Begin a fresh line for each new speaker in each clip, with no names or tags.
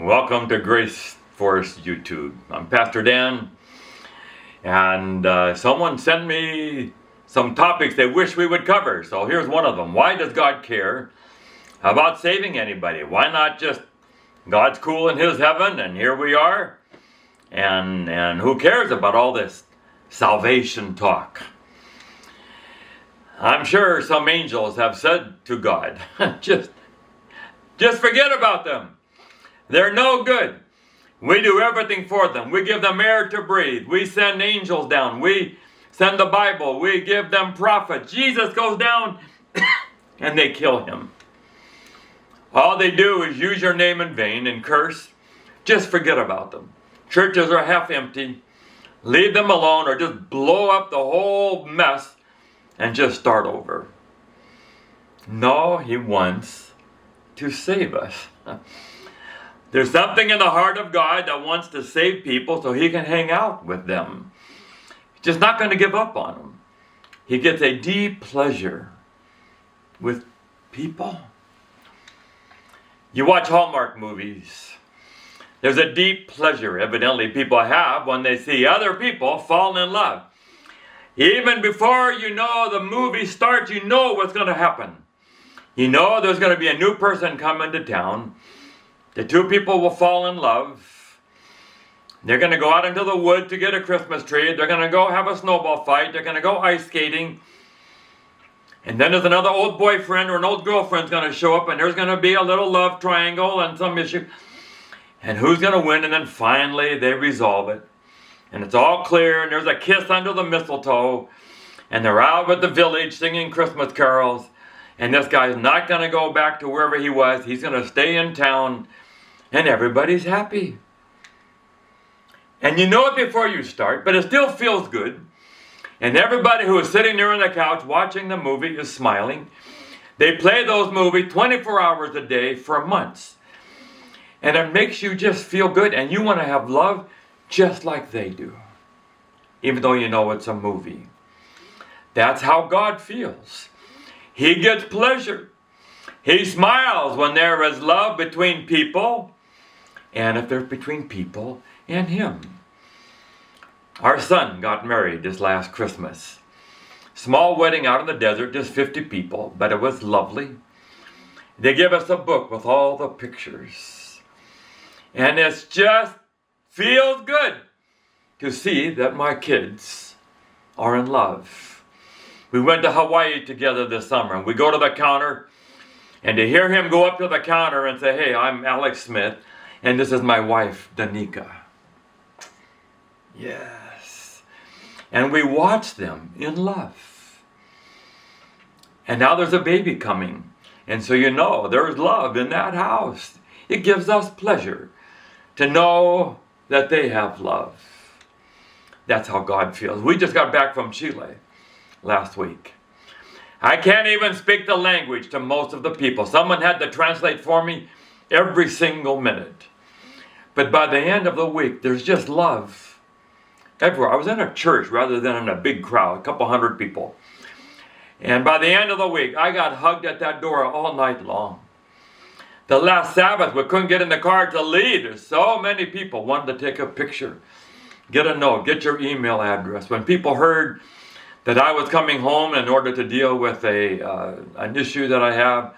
Welcome to Grace Force YouTube. I'm Pastor Dan, and someone sent me some topics they wish we would cover. So here's one of them. Why does God care about saving anybody? Why not just God's cool in his heaven and here we are? And who cares about all this salvation talk? I'm sure some angels have said to God, just forget about them. They're no good. We do everything for them. We give them air to breathe. We send angels down. We send the Bible. We give them prophets. Jesus goes down and they kill him. All they do is use your name in vain and curse. Just forget about them. Churches are half empty. Leave them alone or just blow up the whole mess and just start over. No, he wants to save us. There's something in the heart of God that wants to save people so he can hang out with them. He's just not going to give up on them. He gets a deep pleasure with people. You watch Hallmark movies. There's a deep pleasure evidently people have when they see other people fall in love. Even before you know the movie starts, you know what's going to happen. You know there's going to be a new person coming to town. The two people will fall in love. They're going to go out into the woods to get a Christmas tree. They're going to go have a snowball fight. They're going to go ice skating. And then there's another old boyfriend or an old girlfriend's going to show up, and there's going to be a little love triangle and some issue. And who's going to win? And then finally they resolve it. And it's all clear, and there's a kiss under the mistletoe. And they're out with the village singing Christmas carols. And this guy's not going to go back to wherever he was. He's going to stay in town. And everybody's happy. And you know it before you start, but it still feels good. And everybody who is sitting there on the couch watching the movie is smiling. They play those movies 24 hours a day for months. And it makes you just feel good. And you want to have love just like they do. Even though you know it's a movie. That's how God feels. He gets pleasure. He smiles when there is love between people. And if there's between people and him. Our son got married this last Christmas. Small wedding out in the desert, just 50 people, but it was lovely. They give us a book with all the pictures. And it just feels good to see that my kids are in love. We went to Hawaii together this summer, and we go to the counter, and to hear him go up to the counter and say, "Hey, I'm Alex Smith, and this is my wife, Danica." Yes. And we watch them in love. And now there's a baby coming. And so you know there's love in that house. It gives us pleasure to know that they have love. That's how God feels. We just got back from Chile last week. I can't even speak the language to most of the people. Someone had to translate for me every single minute. But by the end of the week, there's just love everywhere. I was in a church rather than in a big crowd, a couple hundred people. And by the end of the week, I got hugged at that door all night long. The last Sabbath, we couldn't get in the car to leave. There's so many people wanted to take a picture, get a note, get your email address. When people heard that I was coming home in order to deal with an issue that I have,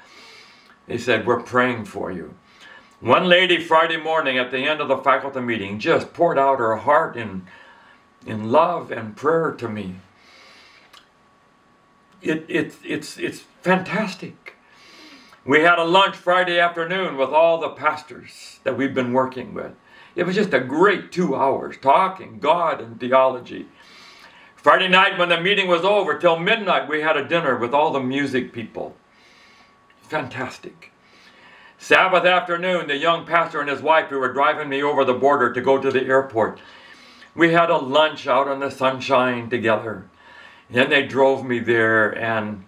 they said, "We're praying for you." One lady Friday morning at the end of the faculty meeting just poured out her heart in love and prayer to me. It's fantastic. We had a lunch Friday afternoon with all the pastors that we've been working with. It was just a great 2 hours talking God and theology. Friday night when the meeting was over till midnight, we had a dinner with all the music people. Fantastic. Sabbath afternoon, the young pastor and his wife who were driving me over the border to go to the airport, we had a lunch out in the sunshine together. And then they drove me there, and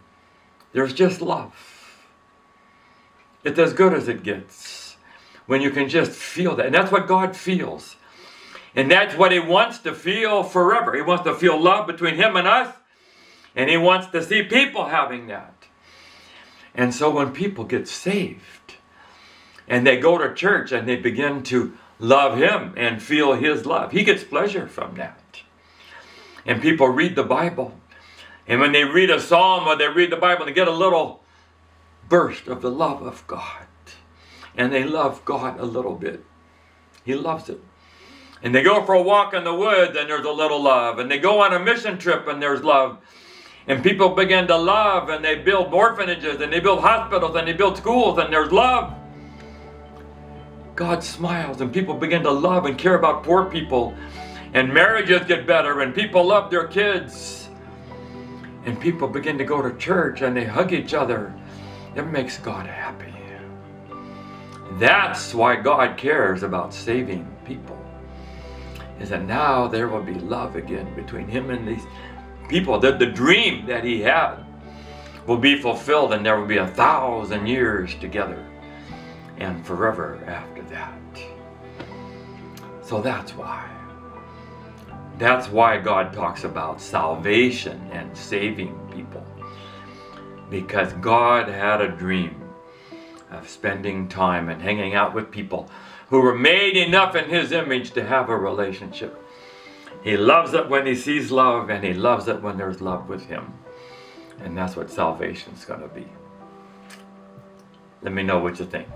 there's just love. It's as good as it gets when you can just feel that. And that's what God feels. And that's what he wants to feel forever. He wants to feel love between him and us. And he wants to see people having that. And so when people get saved, And they go to church and they begin to love him and feel his love. He gets pleasure from that. And people read the Bible. And when they read a psalm or they read the Bible, they get a little burst of the love of God. And they love God a little bit. He loves it. And they go for a walk in the woods and there's a little love. And they go on a mission trip and there's love. And people begin to love and they build orphanages and they build hospitals and they build schools and there's love. God smiles and people begin to love and care about poor people. And marriages get better and people love their kids. And people begin to go to church and they hug each other. It makes God happy. That's why God cares about saving people. Is that now there will be love again between him and these people. That the dream that he had will be fulfilled and there will be 1,000 years together and forever after that. So that's why. That's why God talks about salvation and saving people. Because God had a dream of spending time and hanging out with people who were made enough in his image to have a relationship. He loves it when he sees love, and he loves it when there's love with him. And that's what salvation's going to be. Let me know what you think.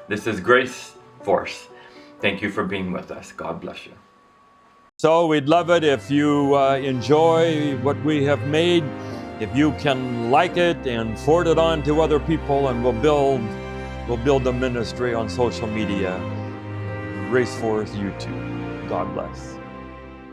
This is Grace Force. Thank you for being with us. God bless you. So we'd love it if you enjoy what we have made. If you can like it and forward it on to other people, and we'll build the ministry on social media. Grace Force YouTube. God bless.